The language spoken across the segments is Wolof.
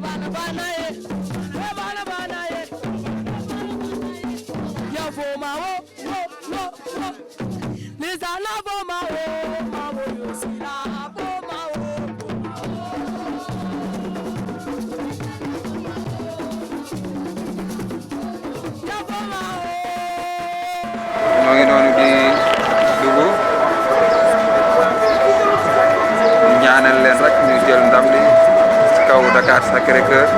bana bana ye, bana bana ye. Ya foma wo, wo. Lizana foma wo, ma wo yo sila foma wo. Ya foma wo. Ñoo ngi noonu di dugg ñaanal leen rek ñu jël ndam li ci kaw Dakar Sacré-Cœur.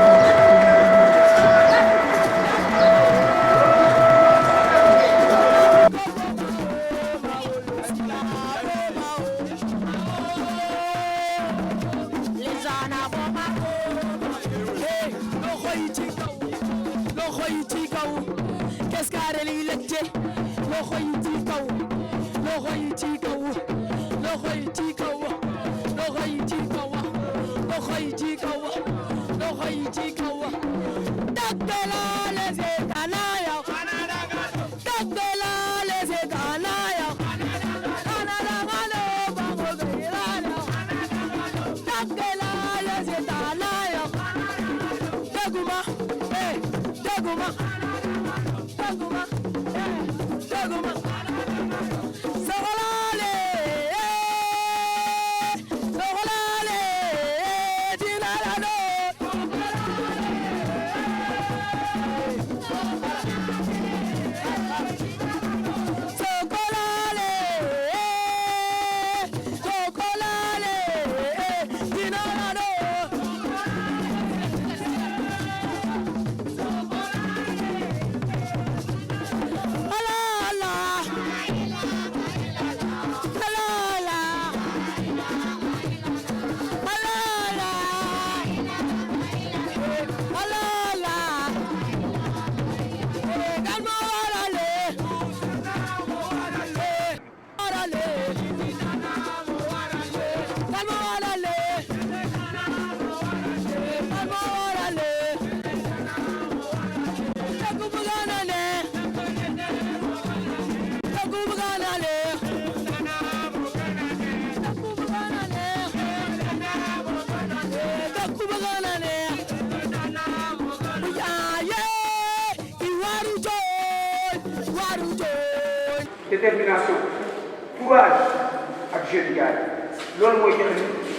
Détermination, courage ak jeune gars yi loolu mooy joxe nit ñi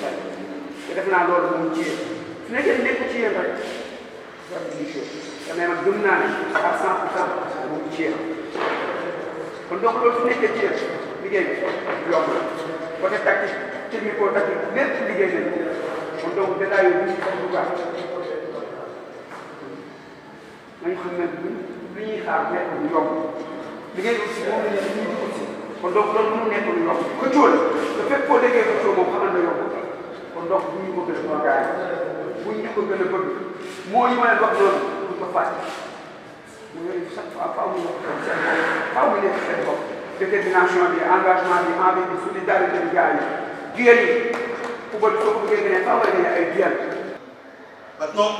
te def naa loolu moom ci yéen su nekkee nekk ci yéen rek war nañu chose te mais man gëm naa ne à 100% moom ci yéen kon donc loolu su nekkee ci yéen liggéey bi yomb la côté tactique technico tactique lépp liggéey nañu kon donc détails yooyu ñu ngi bu baax nañu xam ne lu ñuy xaar nekk lu yomb. liggéey bi aussi moom la ñu dugg aussi kon donc loolu mënu nekk lu yomb xëccoo la te fekk koo déggee xëccoo moom xamal na yomb kon donc bu ñu ko gën a doon gars yi bu ñu ko gën a bëgg moo yi ma leen wax loolu bu ñu ko fàtte mu yooyu chaque fois faaw mu nekk seen bopp faaw mu nekk seen bopp détermination bi engagement bi envie bi solidarité bi gars yi duel yi football soo ko bëggee gagné faaw nga gagné ay duel. Maintenant,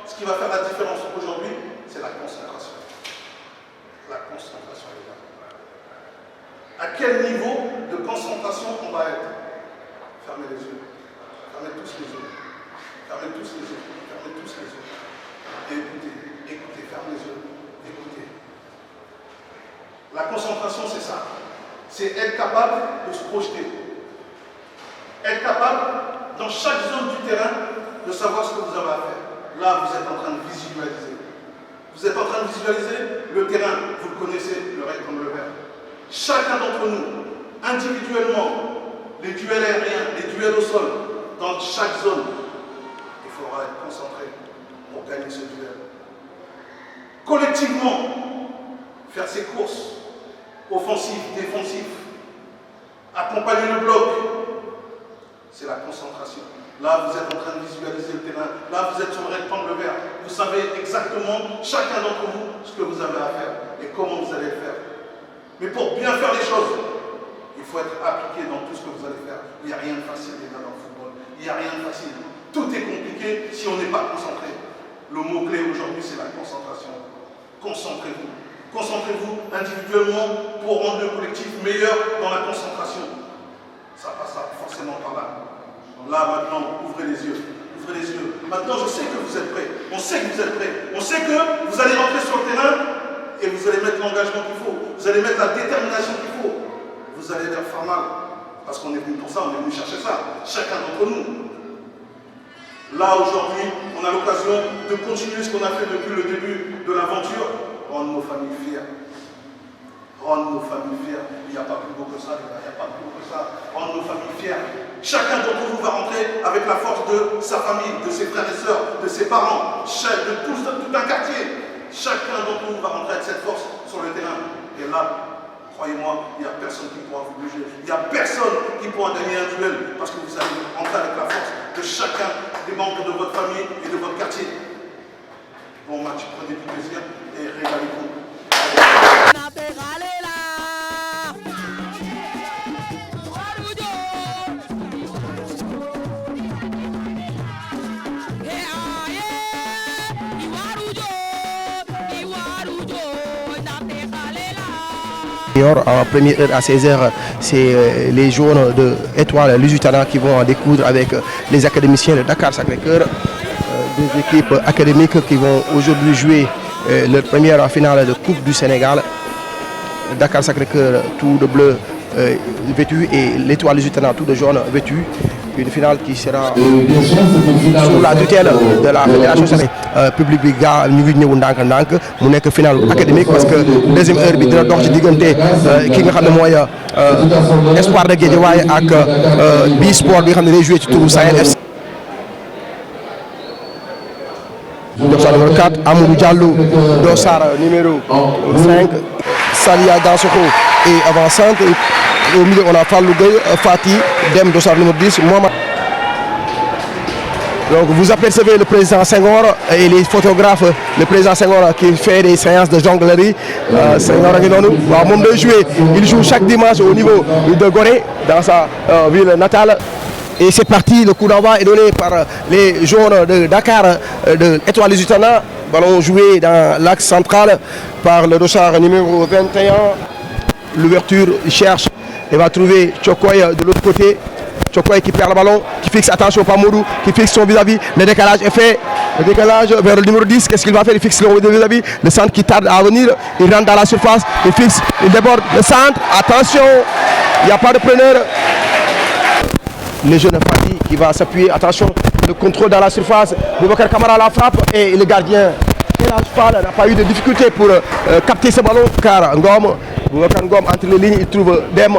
ce qui va faire la différence aujourd'hui, c'est la concentration. La concentration, les gars. À quel niveau de concentration on va être? Fermez les yeux. Fermez tous les yeux. Fermez tous les yeux. Fermez tous les yeux. Et écoutez, écoutez, fermez les yeux. Écoutez. La concentration, c'est ça. C'est être capable de se projeter. Être capable, dans chaque zone du terrain, de savoir ce que vous avez à faire. Là, vous êtes en train de visualiser. Vous êtes en train de visualiser le terrain, vous le connaissez, le règle comme le verre. Chacun d'entre nous, individuellement, les duels aériens, les duels au sol, dans chaque zone, il faudra être concentré pour gagner ce duel. Collectivement, faire ses courses, offensives, défensives, accompagner le bloc, c'est la concentration. Là, vous êtes en train de visualiser le terrain. Là, vous êtes sur le rectangle vert. Vous savez exactement, chacun d'entre vous, ce que vous avez à faire et comment vous allez le faire. Mais pour bien faire les choses, il faut être appliqué dans tout ce que vous allez faire. Il n'y a rien de facile, les gars, dans le football. Il n'y a rien de facile. Tout est compliqué si on n'est pas concentré. Le mot-clé aujourd'hui, c'est la concentration. Concentrez-vous. Concentrez-vous individuellement pour rendre le collectif meilleur dans la concentration. Ça passera forcément par là. Là, maintenant, ouvrez les yeux. Ouvrez les yeux. Maintenant, je sais que vous êtes prêts. On sait que vous êtes prêts. On sait que vous allez rentrer sur le terrain et vous allez mettre l'engagement qu'il faut. Vous allez mettre la détermination qu'il faut. Vous allez leur faire mal. Parce qu'on est venu pour ça, on est venu chercher ça. Chacun d'entre nous. Là, aujourd'hui, on a l'occasion de continuer ce qu'on a fait depuis le début de l'aventure. Rendre nos familles fières. Rendre nos familles fières. Il n'y a pas plus beau que ça, il n'y a pas plus beau que ça. Rendre nos familles fières. Chacun d'entre vous va rentrer avec la force de sa famille, de ses frères et sœurs, de ses parents, de tout un quartier. Chacun d'entre vous va rentrer avec cette force sur le terrain. Et là, croyez-moi, il n'y a personne qui pourra vous bouger. Il n'y a personne qui pourra gagner un duel parce que vous allez rentrer avec la force de chacun des membres de votre famille et de votre quartier. Bon match, prenez du plaisir et régalez-vous. En première heure à 16h, c'est les jaunes de Étoile Lusitana qui vont en découdre avec les académiciens de Dakar Sacré-Cœur, deux équipes académiques qui vont aujourd'hui jouer leur première finale de Coupe du Sénégal. Dakar Sacré-Cœur tout de bleu vêtu et l'Étoile Lusitana tout de jaune vêtu. Une finale qui sera sous la tutelle de la fédération sénégalaise. Public bi gaa ñu ngi ñëw ndànk-ndànk mu nekk finale académique parce que deuxième heure bi dina dox ci diggante ki nga xam ne mooy Espoir de Guédiawaye ak Bi Sport bi nga xam ne day joué ci turu Sahel FC. Dossard numéro 4 Amadou Diallo, Dossard numéro 5 Salia Dansokho et avant-centre. Au milieu, on a Fallou Gueye, Fatih, Dem, Dossard numéro 10, Mohamed. Donc vous apercevez le président Senghor et les photographes, le président Senghor qui fait des séances de jonglerie. Senghor il joue chaque dimanche au niveau de Gorée, dans sa ville natale. Et c'est parti, le coup d'envoi est donné par les jaunes de Dakar, de Étoile Lusitana. Ballon joué dans l'axe central par le dossard numéro 21. L'ouverture, il cherche et va trouver Chokoy de l'autre côté. Chokoy qui perd le ballon, qui fixe, attention, Pamoudou, qui fixe son vis-à-vis. Le décalage est fait. Le décalage vers le numéro 10, qu'est-ce qu'il va faire? Il fixe le vis-à-vis. Le centre qui tarde à venir, il rentre dans la surface, il fixe, il déborde le centre. Attention, il n'y a pas de preneur. Le jeune Fati qui va s'appuyer, attention, le contrôle dans la surface. Boubacar Kamara la frappe et le gardien n'a pas eu de difficulté pour capter ce ballon car Ngom, Boubacar Ngom entre les lignes, il trouve Dem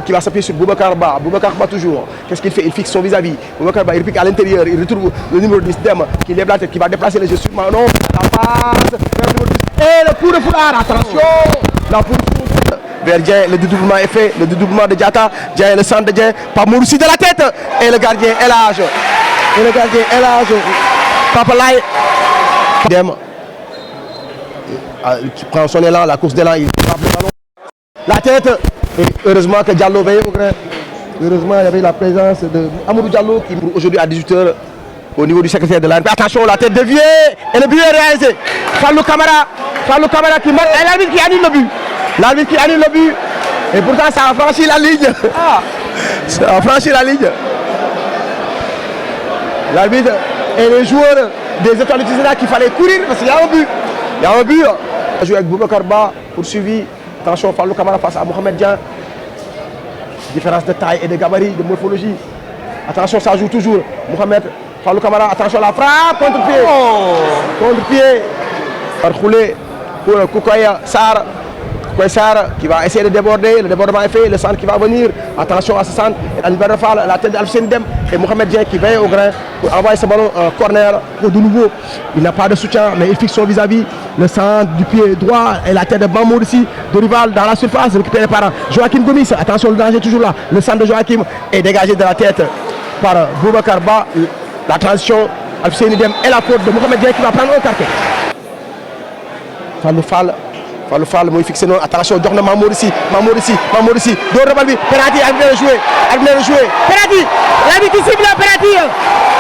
qui va s'appuyer sur Boubacar Ba. Boubacar Ba toujours. Qu'est-ce qu'il fait? Il fixe son vis-à-vis. Boubacar Ba, il pique à l'intérieur. Il retrouve le numéro 10 Dem qui lève la tête, qui va déplacer les jeux sur Manon. La passe vers le numéro 10. Et le coup de foulard. Attention. La pousse vers Dien. Le dédoublement est fait. Le dédoublement de Diatta. Dien, le centre de Dien. Pamoursi de la tête. Et le gardien est l'âge. Et le gardien est l'âge. Papalay. Dem qui prend son élan, la course d'élan, il frappe le ballon. La tête. Et heureusement que Diallo veille au grain. Heureusement, il y avait la présence de Amadou Diallo qui aujourd'hui à 18h au niveau du secrétaire de l'ANP. Attention, la tête déviée et le but est réalisé. Fallou Kamara qui marque. Et l'arbitre qui annule le but. L'arbitre qui annule le but. Et pourtant, ça a franchi la ligne. Ça a franchi la ligne. L'arbitre et les joueurs des étoiles Lusitana qu'il fallait courir parce qu'il y a un but. Il y a un but. On a joué avec Boubacar Ba, poursuivi. Attention, Fallou Kamara face à Mohamed Dian. Différence de taille et de gabarit, de morphologie. Attention, ça joue toujours. Mohamed, Fallou Kamara, attention, la frappe, contre-pied. Contre-pied. Reculé pour Koukoya Sarr. Koukoya Sarr qui va essayer de déborder. Le débordement est fait, le centre qui va venir. Attention à ce centre. Albert Rafal, la tête d'Alfsen Dem et Mohamed Dian qui veille au grain pour envoyer ce ballon en corner pour de nouveau. Il n'a pas de soutien, mais il fixe son vis-à-vis. Le centre du pied droit et la tête de Mamour ici, de rival dans la surface, récupéré par Joachim Gomis. Attention, le danger est toujours là. Le centre de Joachim est dégagé de la tête par Boubacar Ba. La transition, Alfsen Dem et la faute de Mohamed Dian qui va prendre un carton. Fallou Fall, il fixe non. Attention, Dorna Mamour ici. Deux rebelles, penalty, arbitre de jouer. Penalty, l'arbitre qui cible la penalty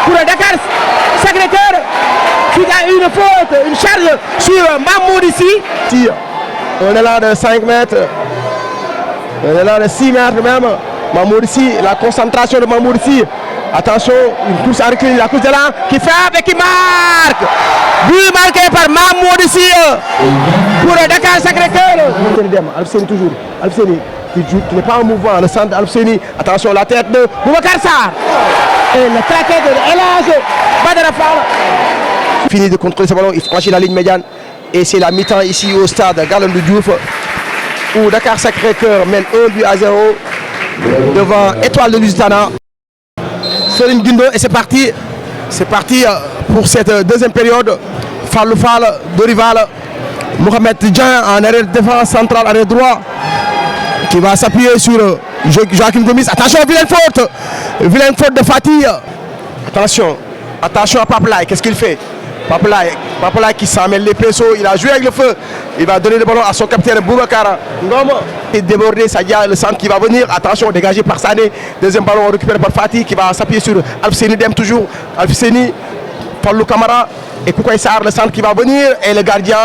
pour Dakar Sacré-Cœur. Il y a une faute, une charge sur Mamour ici. Un élan de 5 mètres, un élan de 6 mètres même. Mamour ici, la concentration de Mamour ici Attention, une course à recul, la course de l'an qui frappe et qui marque. But marqué par Mahmoud ici pour Dakar Sacré-Cœur. Alfseni toujours. Alfseni qui n'est pas en mouvement. Le centre d'Alfseni. Attention, la tête de Boubacar Sarr. Et le traquet de El Hadj Badara Fall. Fini de contrôler ce ballon, il franchit la ligne médiane. Et c'est la mi-temps ici au stade Galandou Diouf où Dakar Sacré-Cœur mène 1-0 devant Étoile de Lusitana. Serigne Guindo et c'est parti. C'est parti pour cette deuxième période. Fallou Fall, Dorival, Mohamed Dian en arrière défense centrale, arrière droit, qui va s'appuyer sur Joachim Gomis. Attention, vilaine faute de Fatih. Attention à Papalay, qu'est-ce qu'il fait? Papalay qui s'en mêle les pinceaux, il a joué avec le feu. Il va donner le ballon à son capitaine Boubacar Ngom. Et déborder Sadia, le centre qui va venir. Attention, dégagé par Sané. Deuxième ballon récupéré par Fatih qui va s'appuyer sur Alfseni Dem toujours. Alfseni, Fallou Camara et Koukoy Sarr, le centre qui va venir. Et le gardien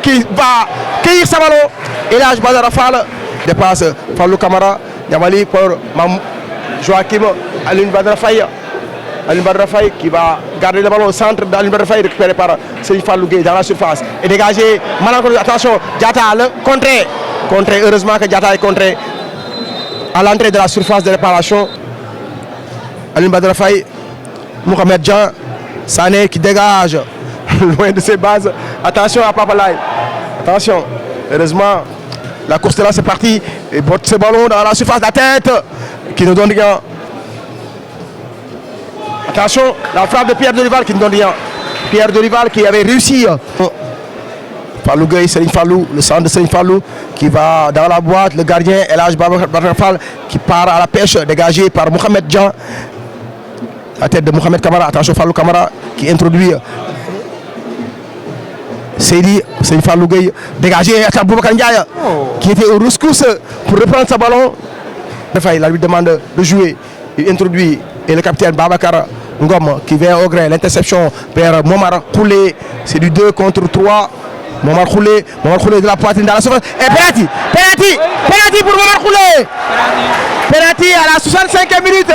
qui va cueillir sa ballon. El Hadj Badara Fall dépasse Fallou Camara. Yamali pour Joachim Alioune Badara Faye. Alioune Badara Faye qui va garder le ballon au centre d'Alioune Badara Faye récupéré par Serigne Fallou Gueye dans la surface et dégagé. Attention, Diatta le contré, heureusement que Diatta est contré à l'entrée de la surface de réparation. Alioune Badara Faye, Mohamed Dian, Sané qui dégage loin de ses bases. Attention à Papalay, attention, heureusement la course de là c'est parti et botte ce ballon dans la surface de la tête qui nous donne rien. Attention, la frappe de Pierre Dorival qui ne donne rien. Pierre Dorival qui avait réussi. Fallou Gueye, Serigne Fallou, le centre de Serigne Fallou qui va dans la boîte. Le gardien El Hadj Badara Fall qui part à la pêche, dégagé par Mohamed Dian. La tête de Mohamed Camara. Attention, Fallou Camara qui introduit Serigne Fallou Gueye, dégagé à Boubacar Ndiaye qui était au rescousse pour reprendre ce ballon. Il lui demande de jouer. Il introduit et le capitaine Babacar Ngom qui vient au grain. L'interception vers Momar Khoulé. C'est du 2 contre 3. Momar Khoulé de la poitrine dans la surface. Et penalty pour Momar Khoulé. Penalty à la 65e minute.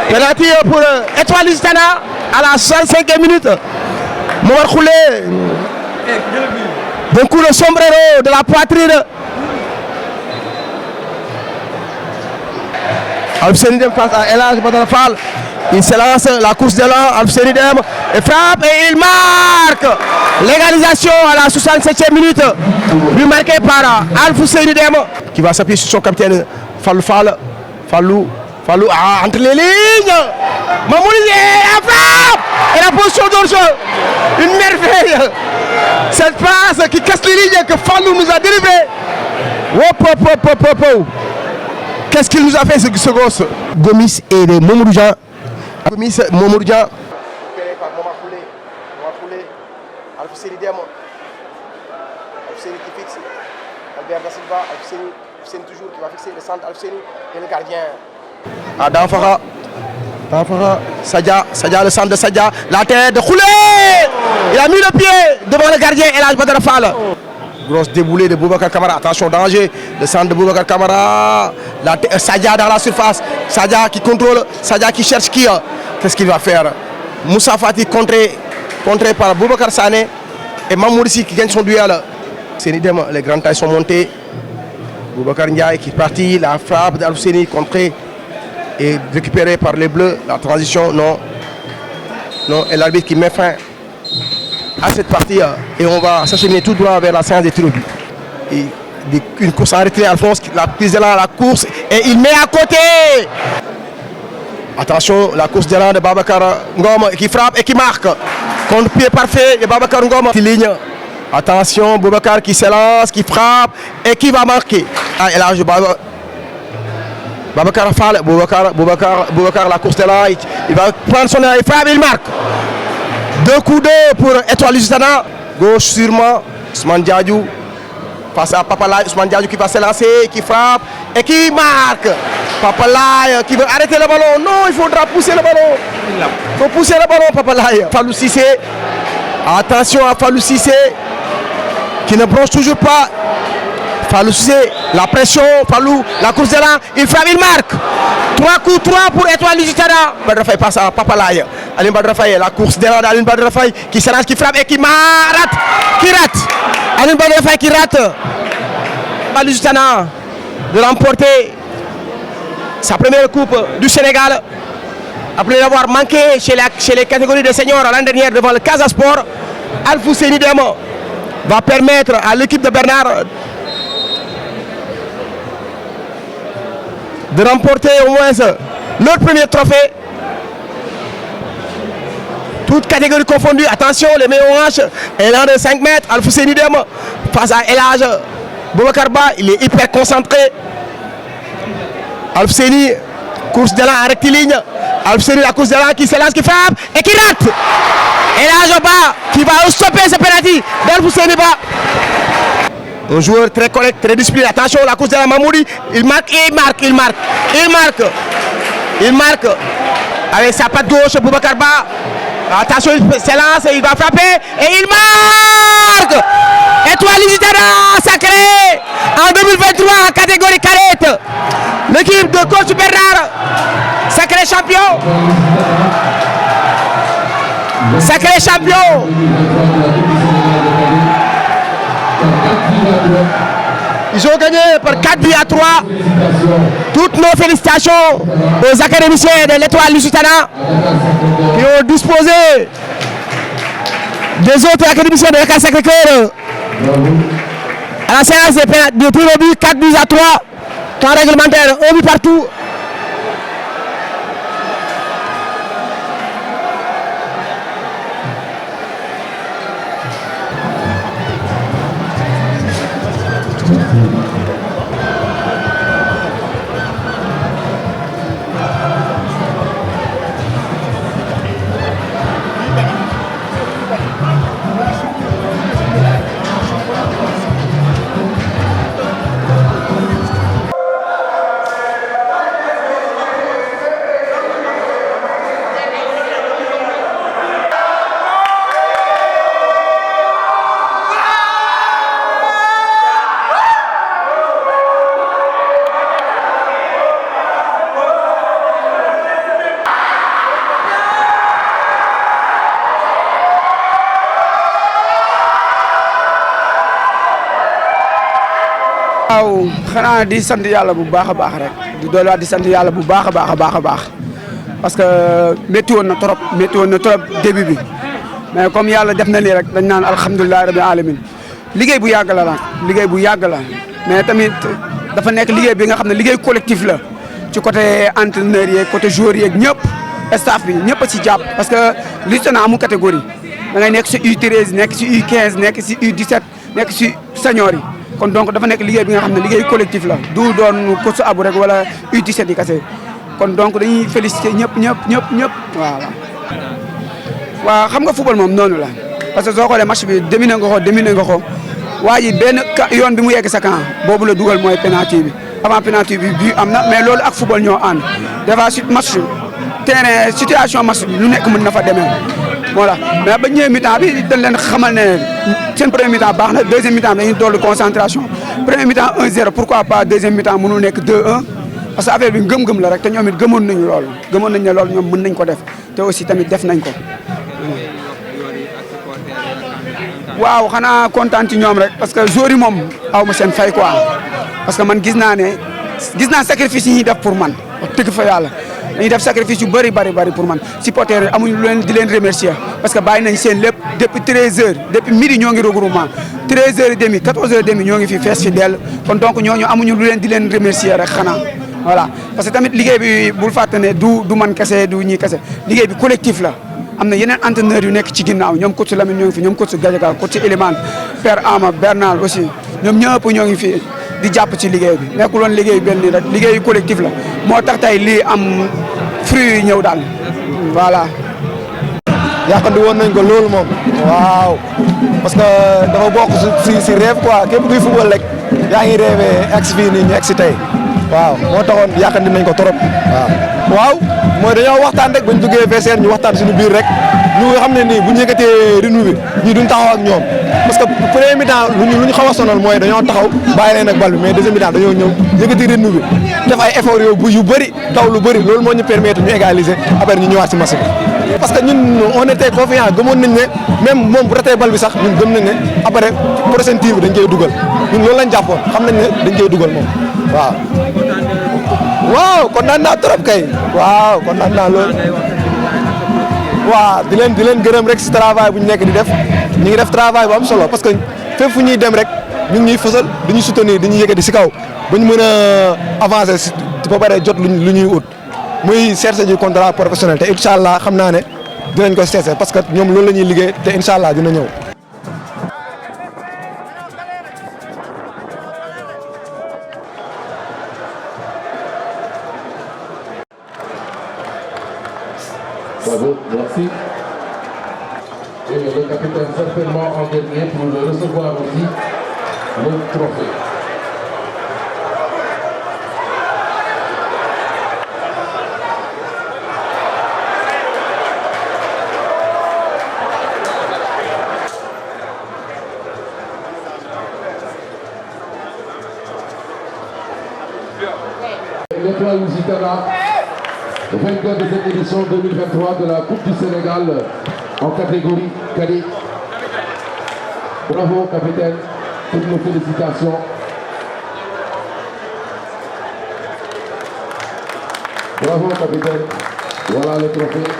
Penalty pour Étoile Lusitana à la 65e minute. Momar Khoulé. D'un coup de sombrero de la poitrine. Alfseni Dem face à El Hadj Badara Fall. Il se lance la course de l'an. Alfseni Dem et frappe et il marque. Légalisation à la 67e minute. But marqué par Alfseni Dem qui va s'appuyer sur son capitaine Fallou Fall. Fallou entre les lignes. Mamoudi et la frappe et la position d'hors-jeu. Une merveille. Cette passe qui casse les lignes que Fallou nous a délivré. Qu'est-ce qu'il nous a fait ce gosse? Gomis et de Mamoudou Dian. Gomis, Mamoudou Dian. Récupéré par Momar Khoulé. Alfseni Dem. Alfseni qui fixe. Albert Da Silva. Alfseni toujours qui va fixer le centre. Alfseni et le gardien. Danfara. Sadia, le centre de Sadia. La tête de Khoulé. Il a mis le pied devant le gardien El Hadj Badara Fall. Grosse déboulée de Boubacar Camara. Attention, danger. Le centre de Boubacar Camara. Sadia dans la surface. Sadia qui contrôle. Sadia qui cherche qui. Qu'est-ce qu'il va faire? Moussa Fati contré par Boubacar Sané. Et Mamoudou qui gagne son duel. Senidem, les grandes tailles sont montées. Boubacar Ndiaye qui est parti. La frappe d'Alfseni contrée et récupérée par les Bleus. La transition, non. Et l'arbitre qui met fin à cette partie et on va s'acheminer tout droit vers la séance des tirs au but. Une course en retrait, Alphonse, la prise de la course et il met à côté. Attention, la course de l'an de Babacar Ngom qui frappe et qui marque. Contre-pied parfait de Babacar Ngom. Ligne. Attention, Boubacar qui s'élance, qui frappe et qui va marquer. Et là, Babacar Fall, Boubacar, la course de l'an, il va prendre son air, il frappe et il marque. 2 coups d'eau pour Étoile Lusitana. Gauche sûrement, Ousmane Diadio face à Papalay. Ousmane Diadio qui va se lancer, qui frappe et qui marque. Papalay qui veut arrêter le ballon. Non, il faudra pousser le ballon. Il faut pousser le ballon, Papalay. Fallou Cissé. Attention à Fallou Cissé qui ne bronche toujours pas. Fallou Cissé, la pression, Fallou, la course de là, il frappe, il marque. 3 coups, 3 pour Étoile Lusitana. Badara Faye passe à Papa Laye. Aline Badara Faye, la course de là d'Aline Badara Faye qui s'arrange, qui frappe et qui rate. Qui rate. Aline Badara Faye qui rate. Lusitana de remporter sa première coupe du Sénégal. Après avoir manqué chez les catégories de seniors l'année dernière devant le Casa Sport, Alfousseni Demo va permettre à l'équipe de Bernard de remporter au moins leur premier trophée. Toutes catégories confondues. Attention, les mains au hanche. Élan de 5 mètres. Alfousseni Demo face à El Hadj Boubacar Ba. Il est hyper concentré. Alfousseni, course d'élan en rectiligne. Alfousseni, la course d'élan qui s'élance, qui frappe et qui rate. El Hadj Ba qui va stopper ce penalty d'Alfousseni Ba. Un joueur très correct, très discipliné. Attention, la course de la Mamoudi. Il marque et il marque, il marque. Il marque. Il marque. Avec sa patte gauche, Boubacar Ba. Attention, il s'élance, il va frapper et il marque. Étoile Lusitana sacré en 2023 en catégorie cadette. L'équipe de coach Bernard, sacré champion. Sacré champion. Ils ont gagné par 4 buts à 3. Toutes nos félicitations aux académiciens de l'Étoile Lusitana qui ont disposé des autres académiciens de l'École Sacré-Cœur à la séance de tir au but. 4 buts à 3. Temps réglementaire, 1 but partout. waaw xanaa di sant yàlla bu baax a baax rek di doole di sant yàlla bu baax a baax parce que métti woon na trop début bi mais comme yàlla def na lii rek dañ naan alhamdulilah rabbil alamin liggéey bu yàgg la liggéey bu yàgg la mais tamit dafa nekk liggéey bi nga xam ne liggéey collectif la ci côté entraîneur yeeg côté joueur yeeg ñëpp staff bi ñëpp a ci jàpp parce que Lusitana amul catégorie da ngay nekk si U13 nekk si U15 nekk si U17 nekk si senior yi. kon donc dafa nekk liggéey bi nga xam ne liggéey collectif la du doon coach abu rek wala U17 yi kese kon donc dañuy féliciter ñëpp voilà. waaw xam nga football moom noonu la parce que soo xoolee match bi dominé nga ko waa ji benn yoon bi mu yegg sa camp boobu la dugal mooy penalty bi avant penalty bi am na mais loolu ak football ñoo ànd des fois match terrain situation match bi lu nekk mën na fa demee. voilà mais ba ñëwee mi-temps bi dañ leen xamal ne seen premier mi-temps baax na deuxième mi-temps dañuy dolli concentration premier mi-temps 1-0 pourquoi pas deuxième mi-temps mënul nekk 2-1 parce que affaire bi ngëm-ngëm la rek te ñoom it gëmoon nañu loolu ne loolu ñoom mën nañ ko def te aussi tamit def nañ ko. waaw xanaa kontaan ci ñoom rek parce que joueurs yi moom aw ma seen fay quoi parce que man gis naa sacrifice yi ñuy def pour man wax dëgg fa yàlla. dañuy def sacrifice yu bëri pour man supporters yi amuñu lu leen di leen remercier parce que bàyyi nañ seen lépp depuis 13h depuis midi ñoo ngi regroupement 13h30 14h30 ñoo ngi fi fees fi dell kon donc ñooñu amuñu lu leen di leen remercier rek xanaa voilà parce que tamit liggéey bi bul fàtte ne du man kese du ñii kese liggéey bi collectif la am na yeneen entraîneurs yu nekk ci ginnaaw ñoom coach Lamine ñoo ngi fi ñoom coach Gadiaga coach Elimane Père Ama Bernal aussi ñoom ñëpp ñoo ngi fi di jàpp ci liggéey bi nekkul woon liggéey benn rek liggéeyu collectif la moo tax tey lii am fruit yi ñëw daal voilà. yàqandi woon nañ ko loolu moom waaw parce que dafa bokk si rêve quoi képp kuy football rek yaa ngi rêvé ex fii nii ñu ex si tey waaw moo taxoon yàqandi nañ ko trop waaw mooy dañoo waxtaan rek bañ duggee VCN ñu waxtaan suñu biir rek ñu xam ne nii bu ñu yëkkatee rythme bi ñii duñ taxaw ak ñoom parce que premier mi-temps lu ñu xaw a sonal mooy dañoo taxaw bàyyi leen ak bal bi mais deuxième mi-temps dañoo ñëw yëkkati rythme bi def ay effort yu bëri taw lu bëri loolu moo ñu permettre ñu égaliser après ñu ñëwaat si match bi parce que ñun on était confiant gëmoon nañ ne même moom bu ratee bal bi sax ñun gëm nañ ne après prochaine tir bi dañ koy dugal ñun loolu lañ jàppoon xam nañ ne dañ koy dugal moom waaw kontaan naa trop kay waaw kontaan naa loolu waaw di leen gërëm rek si travail bu ñu nekk di def ñu ngi def travail bu am solo parce que fépp fu ñuy dem rek ñu ngi ñuy fësal di ñu soutenir di ñu yëkkati si kaw ba ñu mën a avancer si ba pare jot lu ñuy ut muy chercher du contrat professionnel te incha allah xam naa ne dinañ ko chercher parce que ñoom loolu la ñuy liggéey te incha allah dina ñëw. Bravo, merci. Et le capitaine certainement en dernier pour le recevoir aussi le trophée. L'étoile Lusitana, vainqueur de cette édition 2023 de la Coupe du Sénégal en catégorie cadet. Bravo capitaine, toutes nos félicitations. Bravo capitaine, voilà le trophée.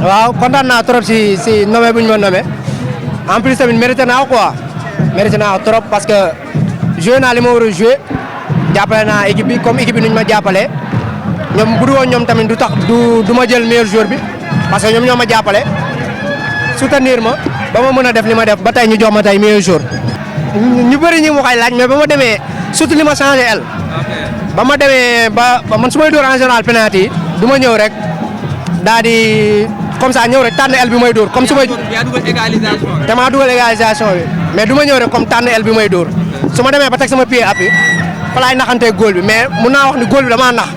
waaw kontaan naa trop si nommé bu ñu ma nommé en plus tamit mérité naa quoi mérité naa trop parce que joué naa li ma war a joué jàppale naa équipe bi comme équipe bi nu ñu ma jàppalee ñoom bu dul woon ñoom tamit du tax du ma jël meilleur joueur bi parce que ñoom ñoo ma jàppale soutenir ma ba ma mën a def li ma def ba tey ñu jox ma tey meilleur joueur. ñu bëri ñi ma koy laaj mais ba ma demee surtout li ma changé el ba ma demee ba man su may dóor en général penalty yi du ma ñëw rek daal di. comme ça ñëw rek tànn el bi may dóor comme su may. yaa dugal égalisation bi. damaa dugal égalisation bi mais du ma ñëw rek comme tànn el bi may dóor su ma demee ba teg sama pied appui fa laay naxantee góol bi mais mun naa wax ni góol bi damaa nax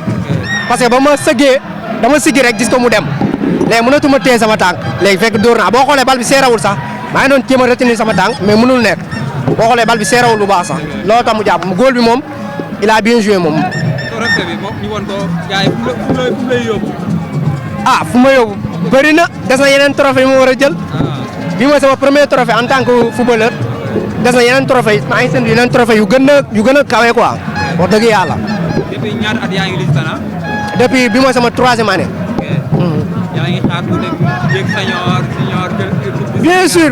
parce que ba ma sëggee dama siggi rek gis ko mu dem léegi mënatuma téye sama tànk léegi fekk dóor naa boo xoolee bal bi seerawul sax maa ngi doon jéem a retenir sama tànk mais mënul nekk boo xoolee bal bi seerawul bu baax sax loolu tax mu jàpp góol bi moom il a bien joué moom. trophée bi moom ñu won ko gars yi fu lay yóbbu. ah fu ma yóbbu bëri na des na yeneen trophée yi ma war a jël bii mooy sama premier trophée en tant que footballeur des na yeneen trophée yi maa ngi seen yeneen trophée yu gën a kawe quoi wax dëgg yàlla. depuis ñaata at yaa ngi Lusitana. depuis bi mooy sama 3e année. yaa ngi xaar ku nekk yéeg senior bien sûr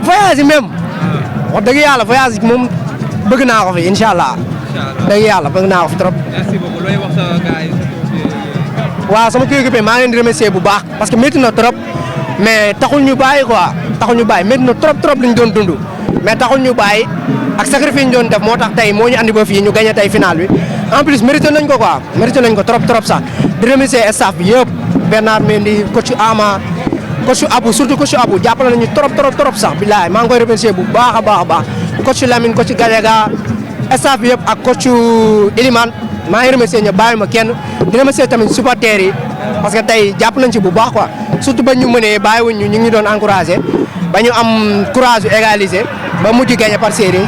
voyage yi même. wax dëgg yàlla voyage yi moom bëgg naa ko fi incha allah. dëgg yàlla bëgg naa ko fi trop. merci beaucoup looy wax sa gars yi. waaw sama coéquipier maa ngi leen di remercier bu baax parce que métti na trop mais taxul ñu bàyyi quoi taxul ñu bàyyi métti na trop li ñu doon dund mais taxul ñu bàyyi ak sacrifice ñu doon def moo tax tey moo ñu andi ba fii ñu gagné tey final bi en plus mérité nañ ko quoi mérité nañ ko trop sax di remercier staff bi yëpp Bernard Mendy coach Ama coach Abou surtout coach Abou jàppale nañu trop sax bilaay maa ngi koy remercier bu baax a baax coach Lamine coach Gadiaga staff bi yëpp ak coach Elimane maa ngi remercier ñëpp bàyyi ma kenn di remercier tamit supporters yi parce que tey jàpp nañ ci bu baax quoi surtout ba ñu mënee bàyyiwuñ ñu ngi doon encouragé ba ñu am courage égaliser ba mujj gagné par série